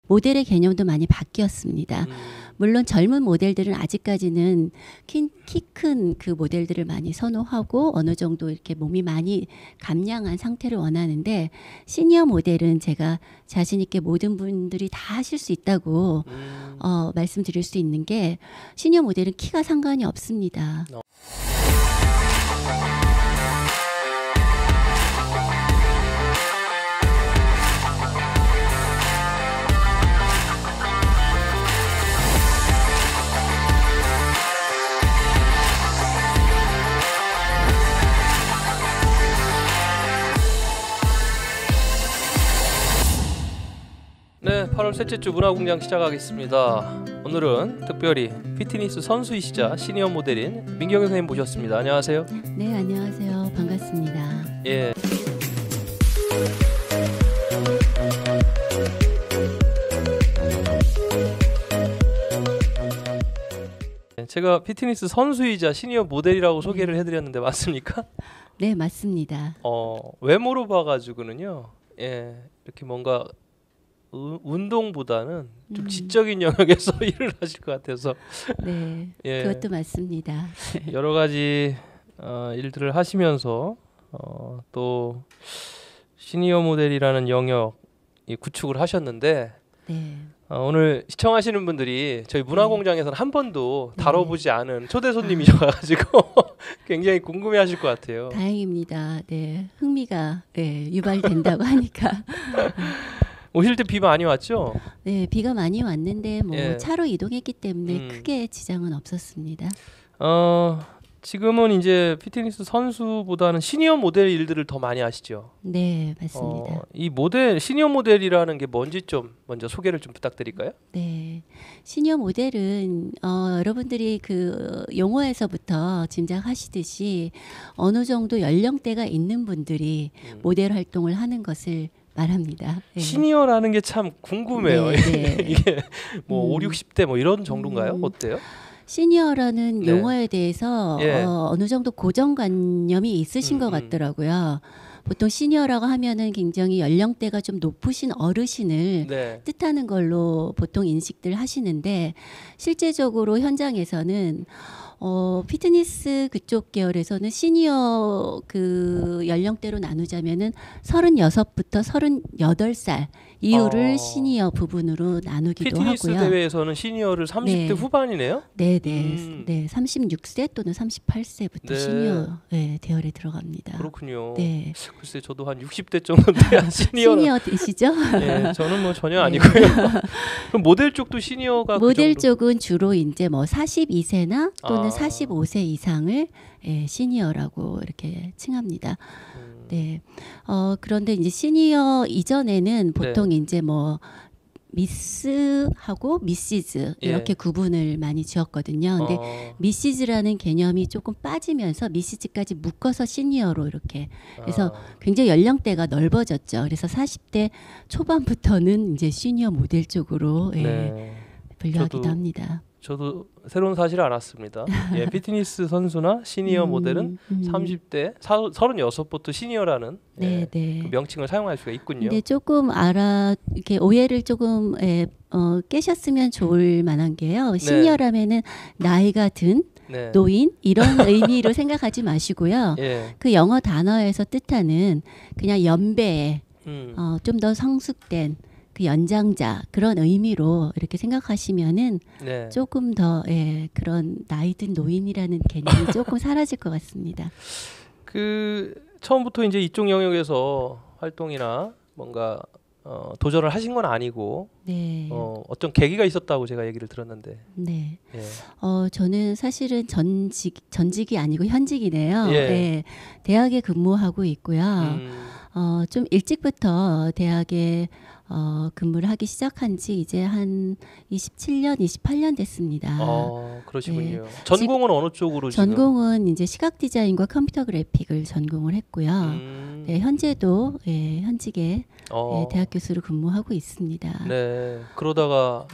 모델의 개념도 많이 바뀌었습니다. 물론 젊은 모델들은 아직까지는 키 큰 그 모델들을 많이 선호하고 어느 정도 이렇게 몸이 많이 감량한 상태를 원하는데, 시니어 모델은 제가 자신 있게 모든 분들이 다 하실 수 있다고 말씀드릴 수 있는 게, 시니어 모델은 키가 상관이 없습니다. 네, 8월 셋째 주 문화공장 시작하겠습니다. 오늘은 특별히 피트니스 선수이시자 시니어 모델인 민경영 선생님 모셨습니다. 안녕하세요. 네, 안녕하세요. 반갑습니다. 예. 제가 피트니스 선수이자 시니어 모델이라고 소개를 해드렸는데 맞습니까? 네, 맞습니다. 외모로 봐가지고는요, 예, 이렇게 뭔가 운동보다는 좀 지적인 영역에서 일을 하실 것 같아서. 네, 예, 그것도 맞습니다. 여러 가지 일들을 하시면서 또 시니어 모델이라는 영역 구축을 하셨는데, 네. 오늘 시청하시는 분들이 저희 문화공장에서는 한 번도 다뤄보지 않은 초대 손님이셔가지고 굉장히 궁금해하실 것 같아요. 다행입니다. 네, 흥미가 유발된다고 하니까. 오실 때 비 많이 왔죠? 네, 비가 많이 왔는데 뭐 예. 차로 이동했기 때문에 크게 지장은 없었습니다. 지금은 이제 피트니스 선수보다는 시니어 모델 일들을 더 많이 하시죠? 네, 맞습니다. 이 모델, 시니어 모델이라는 게 뭔지 좀 먼저 소개를 좀 부탁드릴까요? 네, 시니어 모델은 여러분들이 그 용어에서부터 짐작하시듯이 어느 정도 연령대가 있는 분들이 모델 활동을 하는 것을 말합니다. 네. 시니어라는 게 참 궁금해요. 네, 네. 이게 뭐 5, 60대 뭐 이런 정도인가요? 어때요? 시니어라는 네. 용어에 대해서 예. 어느 정도 고정관념이 있으신 것 같더라고요. 보통 시니어라고 하면은 굉장히 연령대가 좀 높으신 어르신을 네. 뜻하는 걸로 보통 인식들 하시는데, 실제적으로 현장에서는 피트니스 그쪽 계열에서는 시니어 그 연령대로 나누자면은 36부터 38살 이후를 시니어 부분으로 나누기도 피트니스 하고요. 대회에서는 시니어를 30대 네. 후반이네요? 네, 36세 또는 38세부터 네. 시니어 대열에 들어갑니다. 그렇군요. 네. 글쎄 저도 한 60대 정도 돼야 시니어이시죠? 네, 저는 뭐 전혀 아니고요. 그럼 모델 쪽도 시니어가 모델 그 정도? 쪽은 주로 이제 뭐 42세나 또는 45세 이상을 시니어라고 이렇게 칭합니다. 네. 그런데 이제 시니어 이전에는 보통 이제 뭐 미스하고 미시즈 이렇게 구분을 많이 지었거든요. 근데 미시즈라는 개념이 조금 빠지면서 미시즈까지 묶어서 시니어로 이렇게 그래서 굉장히 연령대가 넓어졌죠. 그래서 40대 초반부터는 이제 시니어 모델 쪽으로 분류하기도 합니다. 저도 새로운 사실을 알았습니다. 예, 피트니스 선수나 시니어 모델은 30대 36부터 시니어라는 그 명칭을 사용할 수가 있군요. 근데 조금 이렇게 오해를 조금 깨셨으면 좋을 만한 게요. 시니어라면은 나이가 든 노인 이런 의미로 생각하지 마시고요. 그 영어 단어에서 뜻하는 그냥 연배에 좀 더 성숙된 그 연장자 그런 의미로 이렇게 생각하시면은 조금 더 그런 나이든 노인이라는 개념이 조금 사라질 것 같습니다. 그 처음부터 이제 이쪽 영역에서 활동이나 뭔가 도전을 하신 건 아니고 어떤 계기가 있었다고 제가 얘기를 들었는데. 네. 저는 사실은 전직이 아니고 현직이네요. 대학에 근무하고 있고요. 좀 일찍부터 대학에 근무를 하기 시작한 지 이제 한 27년, 28년 됐습니다. 그러시군요. 전공은 어느 쪽으로 전공은 이제 시각 디자인과 컴퓨터 그래픽을 전공을 했고요. 현재도 현직에 대학 교수로 근무하고 있습니다. 네. 그러다가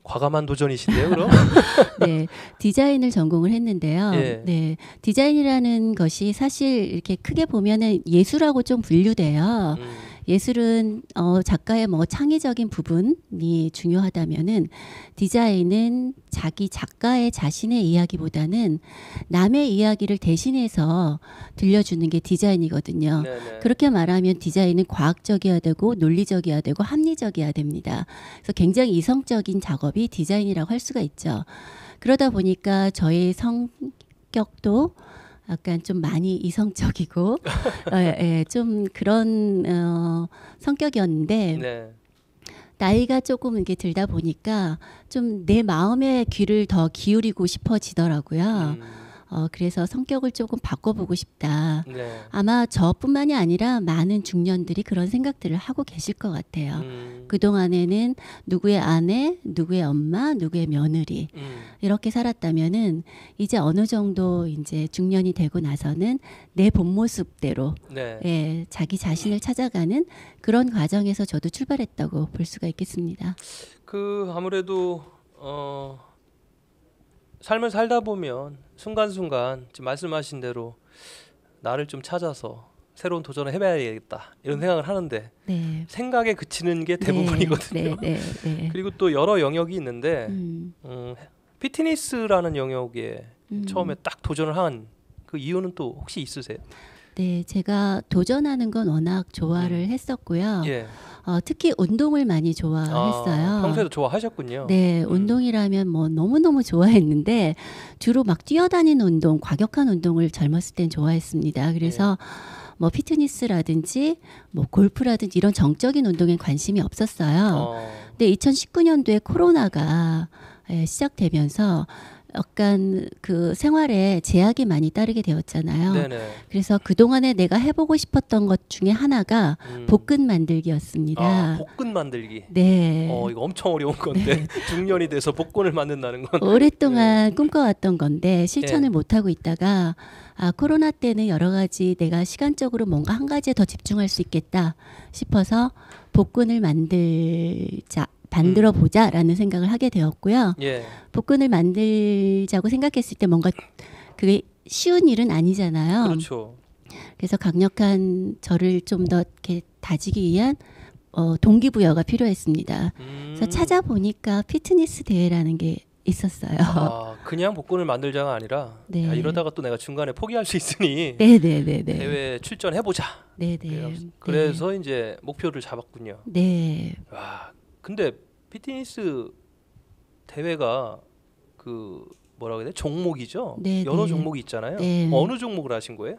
과감한 도전이신데요, 그럼? 네, 디자인을 전공을 했는데요. 네, 디자인이라는 것이 사실 이렇게 크게 보면은 예술하고 좀 분류돼요. 예술은 작가의 뭐 창의적인 부분이 중요하다면은 디자인은 자기 작가의 자신의 이야기보다는 남의 이야기를 대신해서 들려주는 게 디자인이거든요. 네네. 그렇게 말하면 디자인은 과학적이어야 되고 논리적이어야 되고 합리적이어야 됩니다. 그래서 굉장히 이성적인 작업이 디자인이라고 할 수가 있죠. 그러다 보니까 저의 성격도 약간 좀 많이 이성적이고 좀 그런 성격이었는데 네. 나이가 조금 이렇게 들다 보니까 좀 내 마음의 귀를 더 기울이고 싶어지더라고요. 그래서 성격을 조금 바꿔보고 싶다. 네. 아마 저뿐만이 아니라 많은 중년들이 그런 생각들을 하고 계실 것 같아요. 그동안에는 누구의 아내, 누구의 엄마, 누구의 며느리 이렇게 살았다면은 이제 어느 정도 이제 중년이 되고 나서는 내 본 모습대로 네. 예, 자기 자신을 찾아가는 그런 과정에서 저도 출발했다고 볼 수가 있겠습니다. 그 아무래도 삶을 살다 보면 순간순간 지금 말씀하신 대로 나를 좀 찾아서 새로운 도전을 해봐야겠다 이런 생각을 하는데 네. 생각에 그치는 게 대부분이거든요. 네. 그리고 또 여러 영역이 있는데 피트니스라는 영역에 처음에 딱 도전을 한 그 이유는 또 혹시 있으세요? 네, 제가 도전하는 건 워낙 좋아를 했었고요. 예. 특히 운동을 많이 좋아했어요. 평소에도 좋아하셨군요. 네, 운동이라면 뭐 너무너무 좋아했는데 주로 막 뛰어다니는 운동, 과격한 운동을 젊었을 땐 좋아했습니다. 그래서 뭐 피트니스라든지 뭐 골프라든지 이런 정적인 운동에 관심이 없었어요. 근데 2019년도에 코로나가 시작되면서 약간 그 생활에 제약이 많이 따르게 되었잖아요. 네네. 그래서 그동안에 내가 해보고 싶었던 것 중에 하나가 복근 만들기였습니다. 복근 만들기. 네. 이거 엄청 어려운 건데 중년이 돼서 복근을 만든다는 건 오랫동안 꿈꿔왔던 건데 실천을 못하고 있다가 코로나 때는 여러 가지 내가 시간적으로 뭔가 한 가지에 더 집중할 수 있겠다 싶어서 복근을 만들어 보자라는 생각을 하게 되었고요. 예. 복근을 만들자고 생각했을 때 뭔가 그게 쉬운 일은 아니잖아요. 그렇죠. 그래서 강력한 저를 좀 더 이렇게 다지기 위한 동기부여가 필요했습니다. 그래서 찾아보니까 피트니스 대회라는 게 있었어요. 그냥 복근을 만들자가 아니라 네. 이러다가 또 내가 중간에 포기할 수 있으니 네네네. 대회 출전해보자. 네네. 그래서 이제 목표를 잡았군요. 네. 와, 근데 피트니스 대회가 그 뭐라고 해야 돼? 종목이죠? 네, 여러 네. 종목이 있잖아요. 네. 어느 종목을 하신 거예요?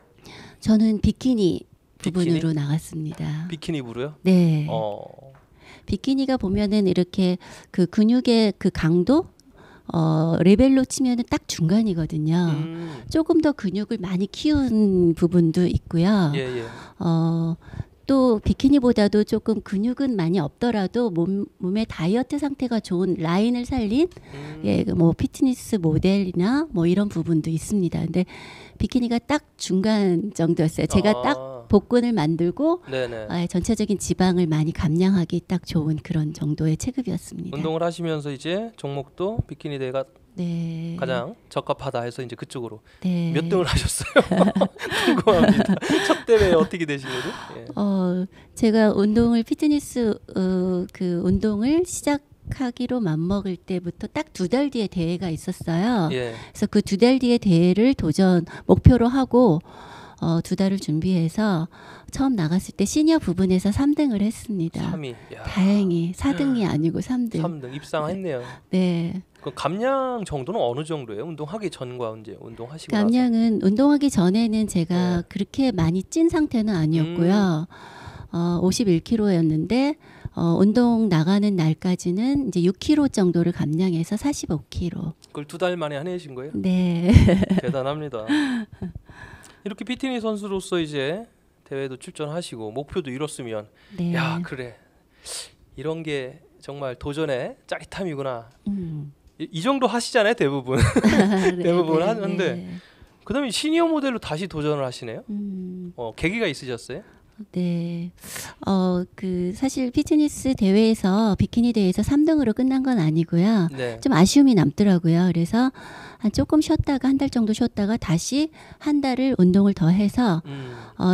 저는 비키니 부분으로 나갔습니다. 비키니 부로요? 네. 비키니가 보면은 이렇게 그 근육의 그 강도 레벨로 치면은 딱 중간이거든요. 조금 더 근육을 많이 키운 부분도 있고요. 예. 또 비키니보다도 조금 근육은 많이 없더라도 몸의 다이어트 상태가 좋은 라인을 살린 뭐 피트니스 모델이나 뭐 이런 부분도 있습니다. 근데 비키니가 딱 중간 정도였어요. 제가 딱 복근을 만들고 전체적인 지방을 많이 감량하기 딱 좋은 그런 정도의 체급이었습니다. 운동을 하시면서 이제 종목도 비키니 대회가 가장 적합하다 해서 이제 그쪽으로 몇 등을 하셨어요? 궁금합니다. 첫 대회 어떻게 되신 거죠? 제가 운동을 피트니스 그 운동을 시작하기로 맘먹을 때부터 딱 2달 뒤에 대회가 있었어요. 그래서 그 2달 뒤에 대회를 목표로 하고 2달을 준비해서 처음 나갔을 때 시니어 부분에서 3등을 했습니다. 3위. 다행히 4등이 아니고 3등. 3등 입상했네요. 네. 그 감량 정도는 어느 정도예요? 운동하기 전과 이제 운동하시고 나서? 감량은 운동하기 전에는 제가 그렇게 많이 찐 상태는 아니었고요. 51kg였는데 운동 나가는 날까지는 이제 6kg 정도를 감량해서 45kg. 그걸 2달 만에 해내신 거예요? 네. 대단합니다. 이렇게 피트니스 선수로서 이제 대회도 출전하시고 목표도 이뤘으면 야 그래 이런 게 정말 도전의 짜릿함이구나. 이 정도 하시잖아요 대부분. 대부분 하는데 그다음에 시니어 모델로 다시 도전을 하시네요. 계기가 있으셨어요? 네. 그 사실 피트니스 대회에서 비키니 대회에서 3등으로 끝난 건 아니고요. 네. 좀 아쉬움이 남더라고요. 그래서 한 조금 쉬었다가 한 달 정도 쉬었다가 다시 한 달을 운동을 더 해서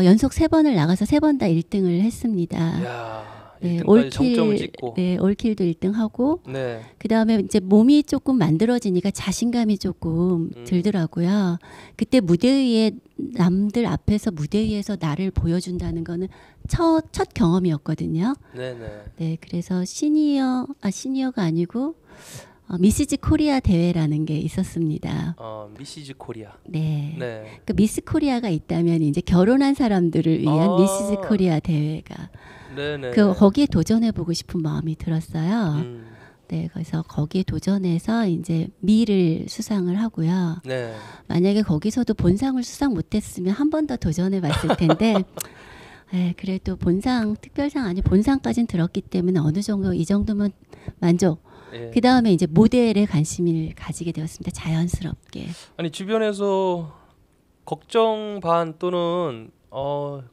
연속 3번을 나가서 3번 다 1등을 했습니다. 이야. 네, 올킬, 찍고. 네, 올킬도 1등하고, 네. 그 다음에 이제 몸이 조금 만들어지니까 자신감이 조금 들더라고요. 그때 무대 위에 남들 앞에서 무대 위에서 나를 보여준다는 거는 첫 경험이었거든요. 네네. 네, 그래서 시니어가 아니고 미시즈 코리아 대회라는 게 있었습니다. 미시즈 코리아. 네. 네. 그 미스 코리아가 있다면 이제 결혼한 사람들을 위한 미시즈 코리아 대회가. 네네. 거기에 도전해 보고 싶은 마음이 들었어요. 네, 그래서 거기에 도전해서 이제 미를 수상을 하고요. 네. 만약에 거기서도 본상을 수상 못했으면 한 번 더 도전해 봤을 텐데, 네, 그래도 본상, 특별상 아니 본상까지는 들었기 때문에 어느 정도 이 정도면 만족. 예. 그 다음에 이제 모델에 관심을 가지게 되었습니다. 자연스럽게. 아니 주변에서 걱정 반 또는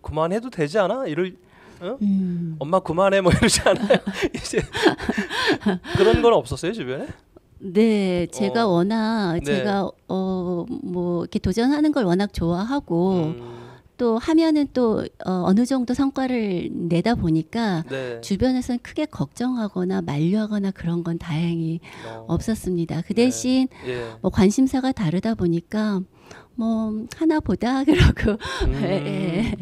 그만해도 되지 않아? 엄마 그만해 뭐 이러지 않아요? 이제 그런 건 없었어요 주변에? 네, 제가 워낙 네. 제가 뭐 이렇게 도전하는 걸 워낙 좋아하고 또 하면은 또 어느 정도 성과를 내다 보니까 네. 주변에서는 크게 걱정하거나 만류하거나 그런 건 다행히 없었습니다. 그 대신 네. 예. 뭐 관심사가 다르다 보니까 뭐 하나 보다 그러고 예.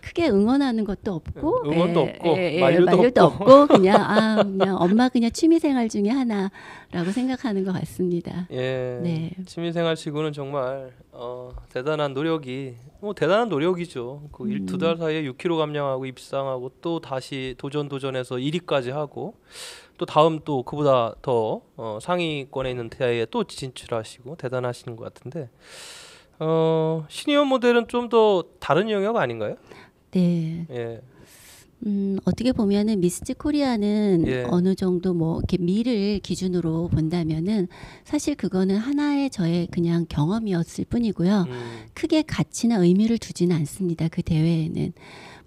크게 응원하는 것도 없고 응원도 없고 만류도 없고 그냥 엄마 그냥 취미생활 중에 하나라고 생각하는 것 같습니다. 예, 네. 취미생활치고는 정말 대단한 노력이 대단한 노력이죠. 그 2달 사이에 6kg 감량하고 입상하고 또 다시 도전해서 1위까지 하고 또 다음 또 그보다 더 상위권에 있는 대회에 또 진출하시고 대단하시는 것 같은데 시니어 모델은 좀 더 다른 영역 아닌가요? 네. 예. 어떻게 보면은 미스즈 코리아는 예. 어느 정도 뭐 이렇게 미를 기준으로 본다면은 사실 그거는 하나의 저의 그냥 경험이었을 뿐이고요. 크게 가치나 의미를 두지는 않습니다. 그 대회에는.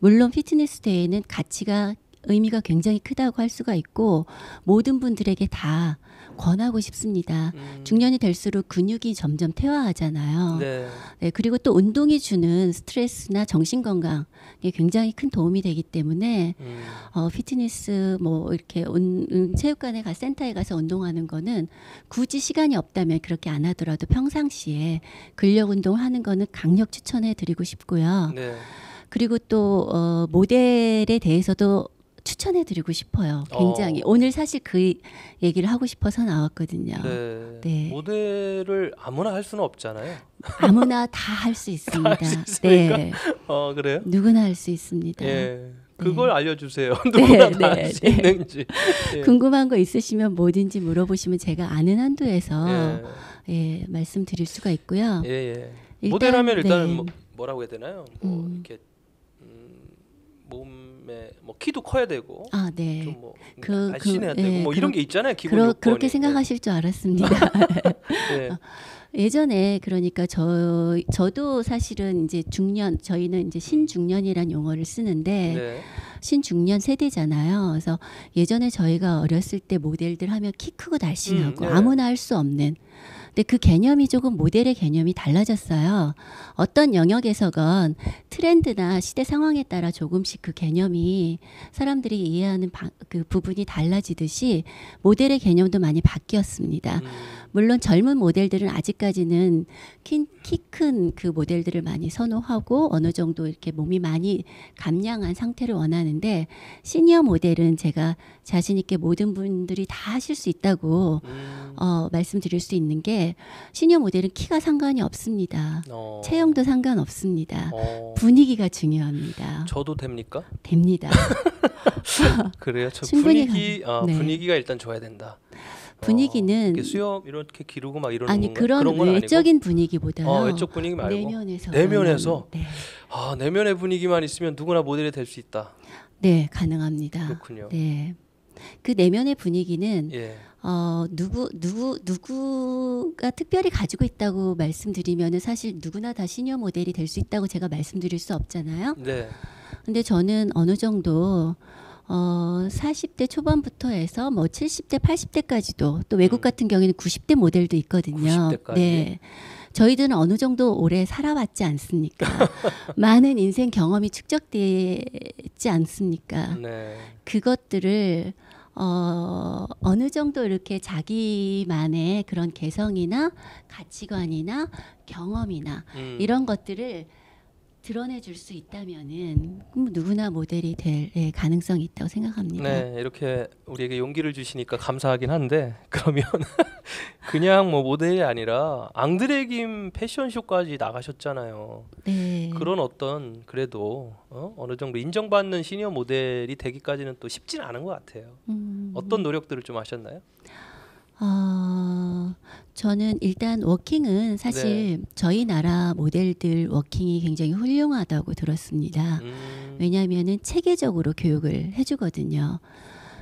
물론 피트니스 대회는 가치가 의미가 굉장히 크다고 할 수가 있고 모든 분들에게 다 권하고 싶습니다. 중년이 될수록 근육이 점점 퇴화하잖아요. 네. 네, 그리고 또 운동이 주는 스트레스나 정신 건강에 굉장히 큰 도움이 되기 때문에 피트니스 뭐 이렇게 체육관에 센터에 가서 운동하는 거는 굳이 시간이 없다면 그렇게 안 하더라도 평상시에 근력 운동하는 거는 강력 추천해 드리고 싶고요. 네. 그리고 또 모델에 대해서도 추천해드리고 싶어요. 굉장히 오늘 사실 그 얘기를 하고 싶어서 나왔거든요. 네. 네. 모델을 아무나 할 수는 없잖아요. 아무나 다 할 수 있습니다. 할 수 있습니까? 네. 그래요? 누구나 할 수 있습니다. 예. 그걸 알려주세요. 누구나 다 할 수 있는지. 예. 궁금한 거 있으시면 뭐든지 물어보시면 제가 아는 한도에서 예, 말씀드릴 수가 있고요. 예. 모델하면 일단 뭐라고 해야 되나요? 뭐 이렇게 몸에 뭐 키도 커야 되고, 네. 좀 뭐 날씬해야 되고, 뭐 이런 게 있잖아요. 기본 요건이. 그렇게 생각하실 줄 알았습니다. 네. 예전에 그러니까 저도 사실은 이제 저희는 이제 신중년이란 용어를 쓰는데 네. 신중년 세대잖아요. 그래서 예전에 저희가 어렸을 때 모델들 하면 키 크고 날씬하고 네. 아무나 할 수 없는. 근데 그 개념이 조금 모델의 개념이 달라졌어요. 어떤 영역에서건 트렌드나 시대 상황에 따라 조금씩 그 개념이 사람들이 이해하는 그 부분이 달라지듯이 모델의 개념도 많이 바뀌었습니다. 물론 젊은 모델들은 아직까지는 키 큰 그 모델들을 많이 선호하고 어느 정도 이렇게 몸이 많이 감량한 상태를 원하는데 시니어 모델은 제가 자신 있게 모든 분들이 다 하실 수 있다고 말씀드릴 수 있는 게 시니어 모델은 키가 상관이 없습니다. 체형도 상관없습니다. 분위기가 중요합니다. 저도 됩니까? 됩니다. 그래요? 저 분위기가 일단 좋아야 된다. 분위기는 수염 이렇게 기르고 막 이러는 아니 그런 건 외적인 분위기보다요. 외적 분위기 말고 내면에서 네. 내면의 분위기만 있으면 누구나 모델이 될 수 있다. 네, 가능합니다. 그렇군요. 네. 그 내면의 분위기는 누구가 특별히 가지고 있다고 말씀드리면은 사실 누구나 다 시니어 모델이 될 수 있다고 제가 말씀드릴 수 없잖아요. 네. 근데 저는 어느 정도 40대 초반부터 해서 뭐 70대, 80대까지도 또 외국 같은 경우에는 90대 모델도 있거든요. 90대까지? 네. 저희들은 어느 정도 오래 살아왔지 않습니까? 많은 인생 경험이 축적되지 않습니까? 네. 그것들을 어느 정도 이렇게 자기만의 그런 개성이나 가치관이나 경험이나 이런 것들을 드러내줄 수 있다면은 누구나 모델이 될 가능성이 있다고 생각합니다. 네, 이렇게 우리에게 용기를 주시니까 감사하긴 한데 그러면 그냥 뭐 모델이 아니라 앙드레 김 패션쇼까지 나가셨잖아요. 네. 그런 어떤 그래도 어느 정도 인정받는 시니어 모델이 되기까지는 또 쉽지는 않은 것 같아요. 어떤 노력들을 좀 하셨나요? 저는 일단 워킹은 사실 저희 나라 모델들 워킹이 굉장히 훌륭하다고 들었습니다. 왜냐하면은 체계적으로 교육을 해주거든요.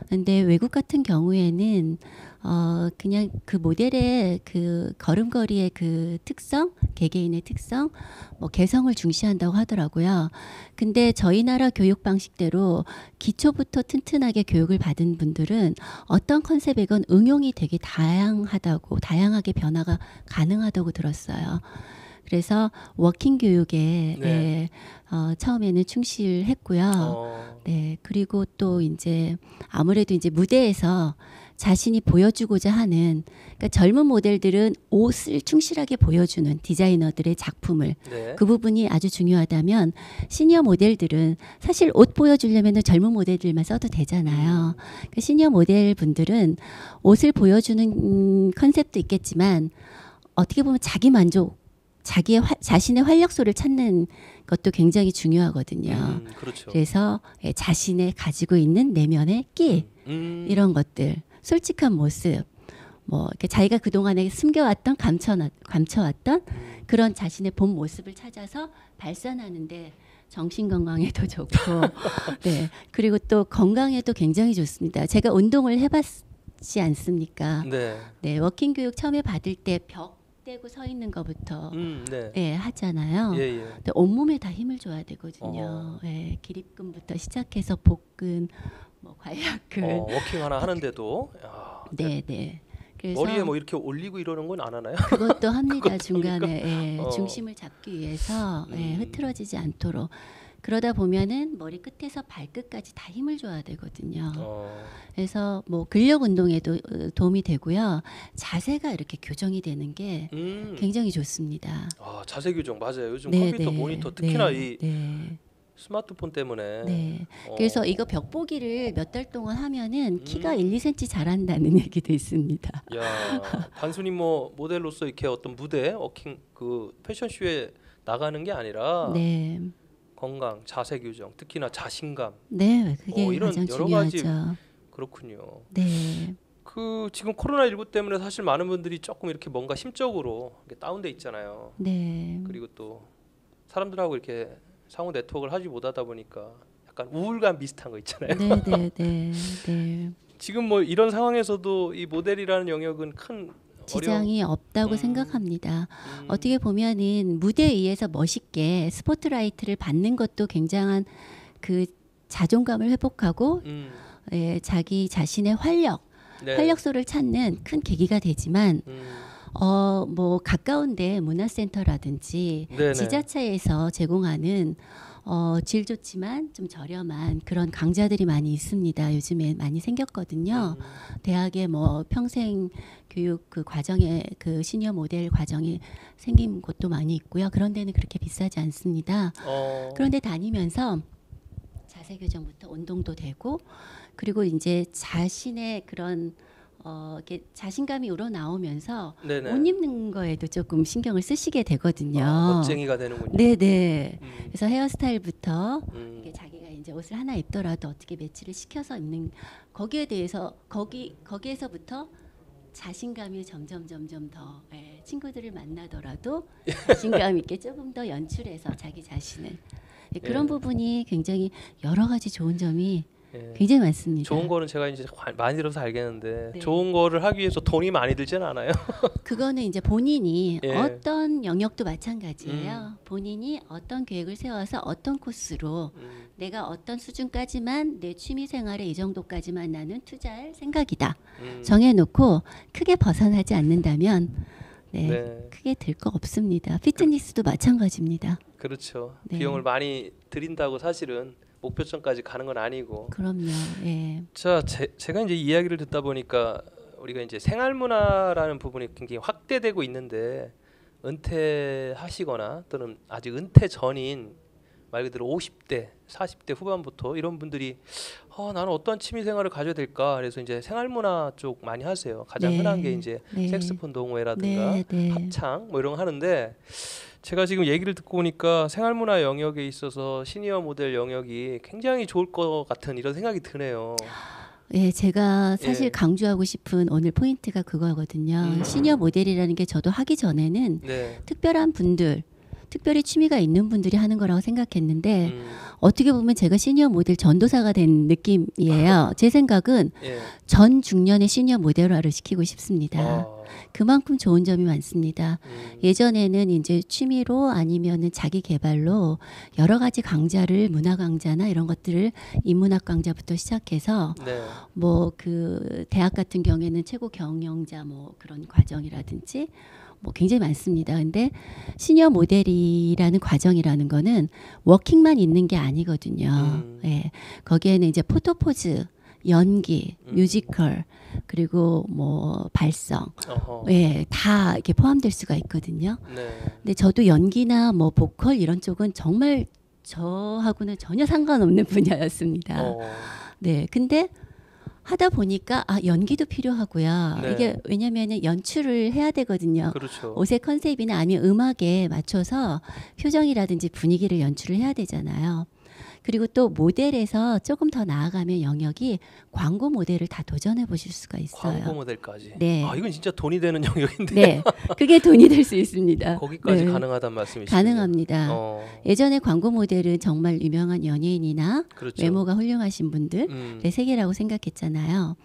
근데 외국 같은 경우에는 그냥 그 모델의 그 걸음걸이의 그 특성, 개개인의 특성, 뭐 개성을 중시한다고 하더라고요. 근데 저희 나라 교육 방식대로 기초부터 튼튼하게 교육을 받은 분들은 어떤 컨셉이건 응용이 되게 다양하게 변화가 가능하다고 들었어요. 그래서 워킹 교육에 처음에는 충실했고요. 네, 그리고 또 이제 아무래도 이제 무대에서 자신이 보여주고자 하는, 그러니까 젊은 모델들은 옷을 충실하게 보여주는 디자이너들의 작품을, 그 부분이 아주 중요하다면 시니어 모델들은 사실 옷 보여주려면 젊은 모델들만 써도 되잖아요. 그러니까 시니어 모델 분들은 옷을 보여주는 컨셉도 있겠지만 어떻게 보면 자기 만족, 자신의 활력소를 찾는 것도 굉장히 중요하거든요. 그렇죠. 그래서 자신의 가지고 있는 내면의 끼, 이런 것들, 솔직한 모습, 뭐 이렇게 자기가 그동안에 숨겨왔던 감춰왔던 그런 자신의 본 모습을 찾아서 발산하는데 정신 건강에도 좋고, 네, 그리고 또 건강에도 굉장히 좋습니다. 제가 운동을 해봤지 않습니까? 네, 워킹 교육 처음에 받을 때 벽 떼고 서 있는 것부터 하잖아요. 근데 온몸에 다 힘을 줘야 되거든요. 기립근부터 시작해서 복근, 뭐 관략근. 워킹 하나 하는데도. 네. 그래서 머리에 뭐 이렇게 올리고 이러는 건 안 하나요? 그것도 합니다. 중간에 중심을 잡기 위해서 흐트러지지 않도록. 그러다 보면은 머리 끝에서 발끝까지 다 힘을 줘야 되거든요. 그래서 뭐 근력 운동에도 도움이 되고요. 자세가 이렇게 교정이 되는 게 굉장히 좋습니다. 자세 교정 맞아요. 요즘 컴퓨터 모니터 특히나 이 네. 스마트폰 때문에. 네. 그래서 이거 벽보기를 몇 달 동안 하면은 키가 1, 2cm 자란다는 얘기도 있습니다. 야, 단순히 뭐 모델로서 이렇게 어떤 무대, 워킹 그 패션쇼에 나가는 게 아니라 건강, 자세 교정, 특히나 자신감. 네, 그게 이런 가장 여러 중요하죠. 가지. 그렇군요. 네. 그 지금 코로나19 때문에 사실 많은 분들이 조금 이렇게 뭔가 심적으로 이렇게 다운돼 있잖아요. 네. 그리고 또 사람들하고 이렇게 상호 네트워크를 하지 못하다 보니까 약간 우울감 비슷한 거 있잖아요. 네. 지금 뭐 이런 상황에서도 이 모델이라는 영역은 큰 지장이 없다고 생각합니다. 어떻게 보면은 무대 위에서 멋있게 스포트라이트를 받는 것도 굉장한 그 자존감을 회복하고 자기 자신의 활력소를 찾는 큰 계기가 되지만 뭐 가까운데 문화센터라든지 지자체에서 제공하는 질 좋지만 좀 저렴한 그런 강좌들이 많이 있습니다. 요즘에 많이 생겼거든요. 대학에 뭐 평생 교육 그 과정에 그 시니어 모델 과정이 생긴 곳도 많이 있고요. 그런 데는 그렇게 비싸지 않습니다. 그런데 다니면서 자세 교정부터 운동도 되고, 그리고 이제 자신의 그런 이렇게 자신감이 우러나오면서 옷 입는 거에도 조금 신경을 쓰시게 되거든요. 멋쟁이가 되는군요. 네. 그래서 헤어스타일부터 자기가 이제 옷을 하나 입더라도 어떻게 매치를 시켜서 입는 거기에 대해서 거기에서부터 자신감이 점점 더 친구들을 만나더라도 자신감 있게 조금 더 연출해서 자기 자신을 그런 부분이 굉장히 여러 가지 좋은 점이 예. 굉장히 많습니다. 좋은 거는 제가 이제 많이 들어서 알겠는데 네. 좋은 거를 하기 위해서 돈이 많이 들지는 않아요. 그거는 이제 본인이 예. 어떤 영역도 마찬가지예요. 본인이 어떤 계획을 세워서 어떤 코스로 내가 어떤 수준까지만 내 취미 생활에 이 정도까지만 나는 투자할 생각이다. 정해놓고 크게 벗어나지 않는다면 네. 크게 들 거 없습니다. 피트니스도 마찬가지입니다. 그렇죠. 네. 비용을 많이 들인다고 사실은 목표점까지 가는 건 아니고. 그럼요. 예. 자, 제가 이제 이야기를 듣다 보니까 우리가 이제 생활문화라는 부분이 굉장히 확대되고 있는데 은퇴하시거나 또는 아직 은퇴 전인 말 그대로 50대, 40대 후반부터 이런 분들이 나는 어떤 취미 생활을 가져야 될까? 그래서 이제 생활문화 쪽 많이 하세요. 가장 네. 흔한 게 이제 네. 색소폰 동호회라든가 네. 합창 뭐 이런 거 하는데 제가 지금 얘기를 듣고 보니까 생활문화 영역에 있어서 시니어 모델 영역이 굉장히 좋을 것 같은 이런 생각이 드네요. 예, 제가 사실 예. 강조하고 싶은 오늘 포인트가 그거거든요. 시니어 모델이라는 게 저도 하기 전에는 네. 특별한 분들, 특별히 취미가 있는 분들이 하는 거라고 생각했는데 어떻게 보면 제가 시니어 모델 전도사가 된 느낌이에요. 제 생각은 예. 전 중년의 시니어 모델화를 시키고 싶습니다. 그만큼 좋은 점이 많습니다. 예전에는 이제 취미로 아니면은 자기 개발로 여러 가지 강좌를 문화 강좌나 이런 것들을 인문학 강좌부터 시작해서 네. 뭐 그 대학 같은 경우에는 최고 경영자 뭐 그런 과정이라든지 뭐 굉장히 많습니다. 근데 시니어 모델이라는 과정이라는 거는 워킹만 있는 게 아니거든요. 예. 거기에는 이제 포토포즈, 연기, 뮤지컬, 그리고 뭐 발성, 예, 다 이렇게 포함될 수가 있거든요. 네. 근데 저도 연기나 뭐 보컬 이런 쪽은 정말 저하고는 전혀 상관없는 분야였습니다. 네, 근데 하다 보니까 연기도 필요하고요. 네. 이게 왜냐면은 연출을 해야 되거든요. 그렇죠. 옷의 컨셉이나 아니면 음악에 맞춰서 표정이라든지 분위기를 연출을 해야 되잖아요. 그리고 또 모델에서 조금 더 나아가면 영역이 광고 모델을 다 도전해 보실 수가 있어요. 광고 모델까지. 네. 이건 진짜 돈이 되는 영역인데. 네, 그게 돈이 될 수 있습니다. 거기까지 네. 가능하단 말씀이시죠? 가능합니다. 예전에 광고 모델은 정말 유명한 연예인이나 그렇죠. 외모가 훌륭하신 분들의 세계라고 생각했잖아요.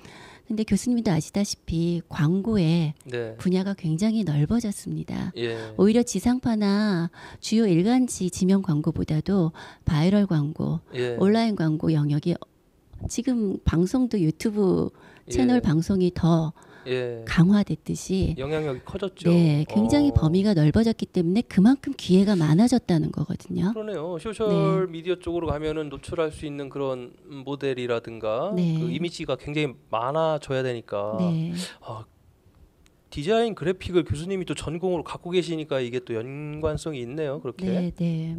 근데 교수님도 아시다시피 광고의 네. 분야가 굉장히 넓어졌습니다. 예. 오히려 지상파나 주요 일간지 지명 광고보다도 바이럴 광고, 예. 온라인 광고 영역이 지금 방송도 유튜브 채널 예. 방송이 더 예. 강화됐듯이 영향력이 커졌죠. 네, 굉장히 범위가 넓어졌기 때문에 그만큼 기회가 많아졌다는 거거든요. 그러네요. 소셜 미디어 쪽으로 가면은 노출할 수 있는 그런 모델이라든가 네. 그 이미지가 굉장히 많아져야 되니까 네. 디자인 그래픽을 교수님이 또 전공으로 갖고 계시니까 이게 또 연관성이 있네요. 그렇게. 네.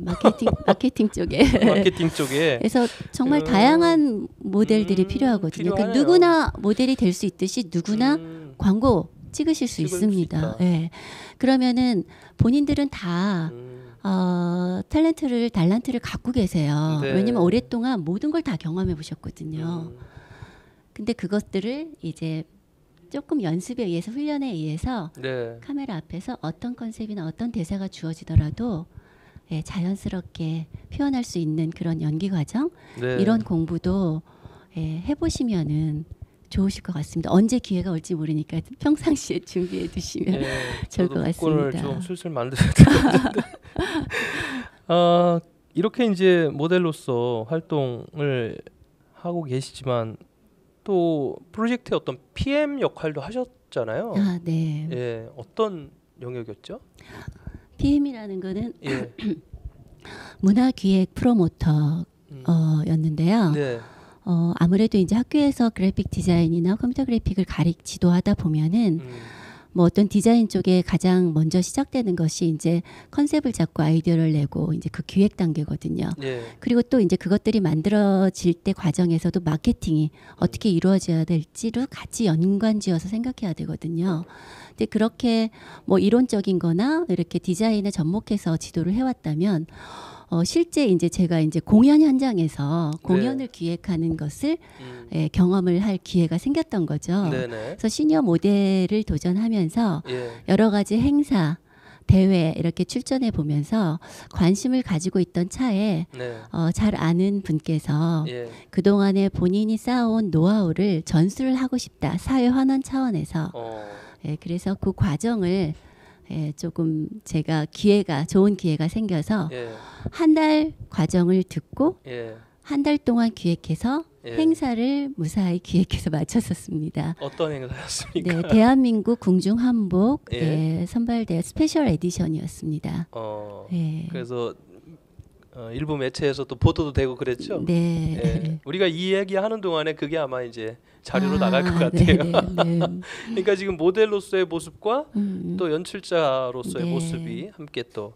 마케팅 쪽에. 마케팅 쪽에. 그래서 정말 다양한 모델들이 필요하거든요. 그러니까 누구나 모델이 될 수 있듯이 누구나 광고 찍으실 수 있습니다. 네. 그러면은 본인들은 다 달란트를 갖고 계세요. 네. 왜냐면 오랫동안 모든 걸 다 경험해 보셨거든요. 근데 그것들을 이제 조금 연습에 의해서 훈련에 의해서 네. 카메라 앞에서 어떤 컨셉이나 어떤 대사가 주어지더라도 자연스럽게 표현할 수 있는 그런 연기 과정 네. 이런 공부도 해보시면은 좋으실 것 같습니다. 언제 기회가 올지 모르니까 평상시에 준비해 두시면 좋을 것 같습니다. 복권을 좀 슬슬 만들어야 되는데. 이렇게 이제 모델로서 활동을 하고 계시지만 또 프로젝트의 어떤 PM 역할도 하셨잖아요. 네. 예, 어떤 영역이었죠? PM이라는 거는 예. 문화기획 프로모터였는데요. 네. 아무래도 이제 학교에서 그래픽 디자인이나 컴퓨터 그래픽을 지도하다 보면은 뭐 어떤 디자인 쪽에 가장 먼저 시작되는 것이 이제 컨셉을 잡고 아이디어를 내고 이제 그 기획 단계거든요. 예. 그리고 또 이제 그것들이 만들어질 때 과정에서도 마케팅이 어떻게 이루어져야 될지를 같이 연관지어서 생각해야 되거든요. 근데 그렇게 뭐 이론적인 거나 이렇게 디자인에 접목해서 지도를 해왔다면 실제 이제 제가 이제 공연 현장에서 공연을 기획하는 것을 경험을 할 기회가 생겼던 거죠. 네네. 그래서 시니어 모델을 도전하면서 예. 여러 가지 행사, 대회 이렇게 출전해 보면서 관심을 가지고 있던 차에 네. 잘 아는 분께서 예. 그동안에 본인이 쌓아온 노하우를 전수를 하고 싶다. 사회 환원 차원에서. 예, 그래서 그 과정을 조금 제가 좋은 기회가 생겨서 예. 한 달 과정을 듣고 예. 한 달 동안 기획해서 예. 행사를 무사히 기획해서 마쳤었습니다. 어떤 행사였습니까? 네, 대한민국 궁중 한복 예. 선발대회 스페셜 에디션이었습니다. 예. 그래서 일부 매체에서 또 보도도 되고 그랬죠. 네. 예. 우리가 이 얘기 하는 동안에 그게 아마 이제 자료로 나갈 것 같아요. 네. 그러니까 지금 모델로서의 모습과 또 연출자로서의 네. 모습이 함께 또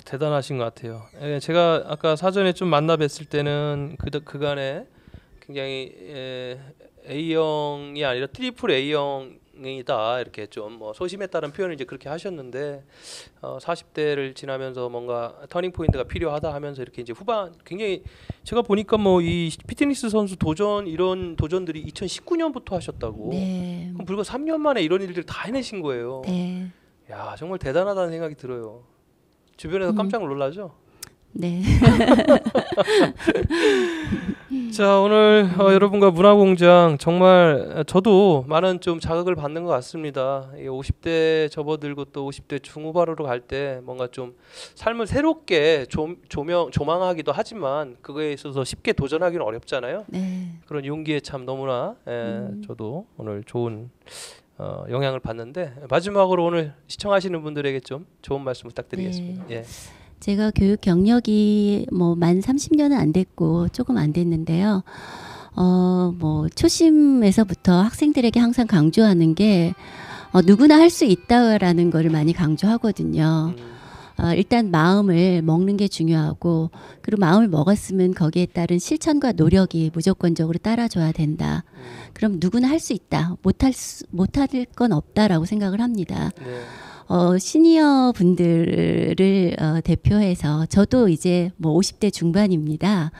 대단하신 것 같아요. 예, 제가 아까 사전에 좀 만나 뵀을 때는 그간에 굉장히 A형이 아니라 트리플 A형이다 이렇게 좀 뭐 소심에 따른 표현을 이제 그렇게 하셨는데 40대를 지나면서 뭔가 터닝 포인트가 필요하다 하면서 이렇게 이제 후반 굉장히 제가 보니까 뭐 이 피트니스 선수 도전 이런 도전들이 2019년부터 하셨다고. 네. 그럼 불과 3년 만에 이런 일들을 다 해내신 거예요. 네. 야 정말 대단하다는 생각이 들어요. 주변에서 깜짝 놀라죠. 네. 자 오늘 여러분과 문화공장 정말 저도 많은 좀 자극을 받는 것 같습니다. 50대 접어들고 또 50대 중후반으로 갈 때 뭔가 좀 삶을 새롭게 조망하기도 하지만 그거에 있어서 쉽게 도전하기는 어렵잖아요. 네. 그런 용기에 참 너무나 저도 오늘 좋은 영향을 받는데 마지막으로 오늘 시청하시는 분들에게 좀 좋은 말씀 부탁드리겠습니다. 네. 예. 제가 교육 경력이 뭐 만 30년은 안 됐고 조금 안 됐는데요. 뭐 초심에서부터 학생들에게 항상 강조하는 게 누구나 할 수 있다라는 거를 많이 강조하거든요. 일단 마음을 먹는 게 중요하고 그리고 마음을 먹었으면 거기에 따른 실천과 노력이 무조건적으로 따라줘야 된다. 그럼 누구나 할 수 있다. 못할 건 없다라고 생각을 합니다. 네. 시니어 분들을 대표해서 저도 이제 뭐 50대 중반입니다.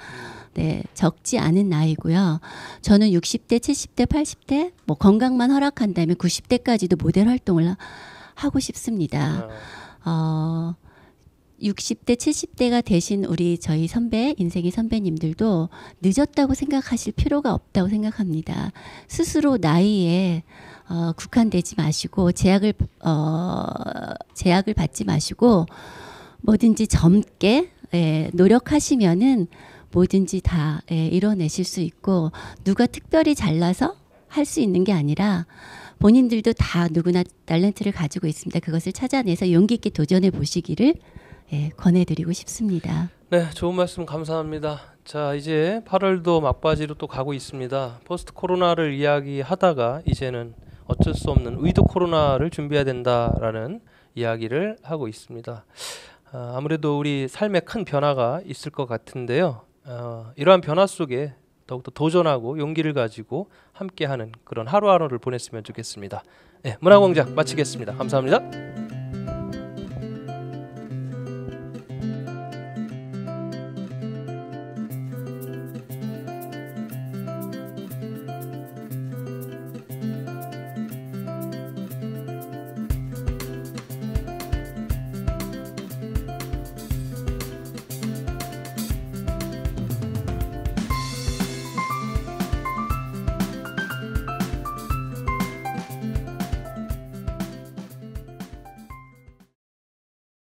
네, 적지 않은 나이고요. 저는 60대, 70대, 80대 뭐 건강만 허락한다면 90대까지도 모델 활동을 하고 싶습니다. 60대, 70대가 되신 저희 인생의 선배님들도 늦었다고 생각하실 필요가 없다고 생각합니다. 스스로 나이에 국한되지 마시고 제약을 받지 마시고 뭐든지 젊게 노력하시면은 뭐든지 다 이뤄내실 수 있고 누가 특별히 잘나서 할 수 있는 게 아니라 본인들도 다 누구나 탤런트를 가지고 있습니다. 그것을 찾아내서 용기 있게 도전해 보시기를 권해드리고 싶습니다. 네, 좋은 말씀 감사합니다. 자, 이제 8월도 막바지로 또 가고 있습니다. 포스트 코로나를 이야기하다가 이제는 어쩔 수 없는 위드 코로나를 준비해야 된다라는 이야기를 하고 있습니다. 아무래도 우리 삶에 큰 변화가 있을 것 같은데요. 이러한 변화 속에 더욱더 도전하고 용기를 가지고 함께하는 그런 하루하루를 보냈으면 좋겠습니다. 네, 문화공장 마치겠습니다. 감사합니다.